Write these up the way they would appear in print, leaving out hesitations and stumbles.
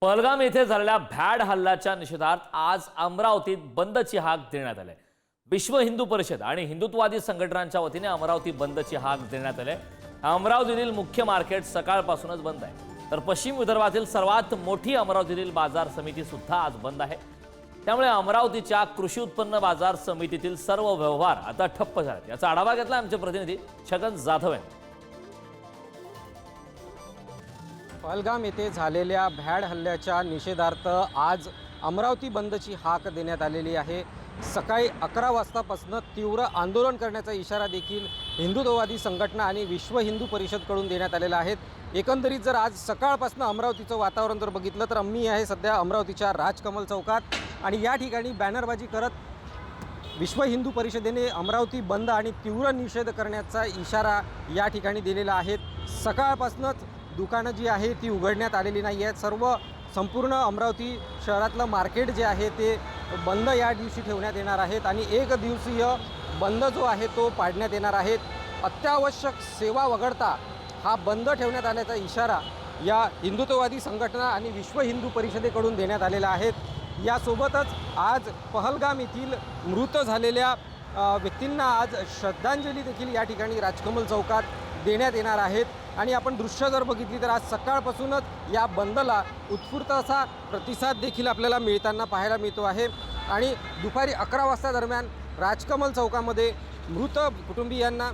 पहलगाम येथे झालेल्या भ्याड हल्ल्याच्या निषेधार्थ आज अमरावतीत बंदची हाक देण्यात आली। विश्व हिंदू परिषद आणि हिंदुत्ववादी संघटनांच्या वतीने अमरावती बंदची हाक देण्यात आली। अमरावतीतील मुख्य मार्केट सकाळपासूनच बंद आहे, तर पश्चिम विदर्भातील सर्वात मोठी अमरावतीतील बाजार समिती सुद्धा आज बंद आहे। त्यामुळे अमरावतीच्या कृषी उत्पन्न बाजार समितीतील सर्व व्यवहार आता ठप्प झाले। याचा आढावा घेतला आमचे प्रतिनिधी छगन जाधव यांनी। पहलगाम येथे झालेल्या भ्याड हल्ल्याच्या निषेधार्थ आज अमरावती बंदची हाक देण्यात आलेली आहे। सकाळी 11 वाजतापासून तीव्र आंदोलन करण्याचा इशारा देखील हिंदुत्ववादी संघटना आणि विश्व हिंदू परिषदकडून देण्यात आलेला आहे। एकंदरीत जर आज सकाळपासून अमरावतीचं वातावरण जर बघितलं तर मी आहे सध्या अमरावतीच्या राजकमल चौकात आणि या ठिकाणी बॅनरबाजी करत विश्व हिंदू परिषदेने अमरावती बंद आणि तीव्र निषेध करण्याचा इशारा या ठिकाणी दिलेला आहे। सकाळपासूनच दुकानं जी आहे ती उघडण्यात आलेली नाही आहेत। संपूर्ण अमरावती शहरातलं मार्केट जे आहे ते बंद या दिवशी ठेवण्यात येणार आहेत आणि एक दिवसीय बंद जो आहे तो पाडण्यात येणार आहे। अत्यावश्यक सेवा वगळता हा बंद ठेवण्यात आल्याचा इशारा या हिंदुत्ववादी संघटना आणि विश्व हिंदू परिषदेकडून देण्यात आलेला आहे। यासोबतच आज पहलगाम येथील मृत झालेल्या व्यक्तींना आज श्रद्धांजली देखील या ठिकाणी राजकमल चौकात देण्यात येणार आहेत। आणि आपण दृश्य जर बघितली तर आज सकाळपासूनच या बंदला उत्स्फूर्त असा प्रतिसाद देखील आपल्याला मिळताना पाहायला मिळतो आहे। आणि दुपारी 11 वाजता दरम्यान राजकमल चौकामध्ये मृत कुटुंबियांना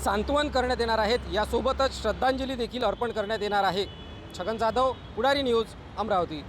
सांत्वन करण्यात येणार आहेत। यासोबतच श्रद्धांजली देखील अर्पण करण्यात येणार आहे। छगन जाधव, पुढारी न्यूज, अमरावती।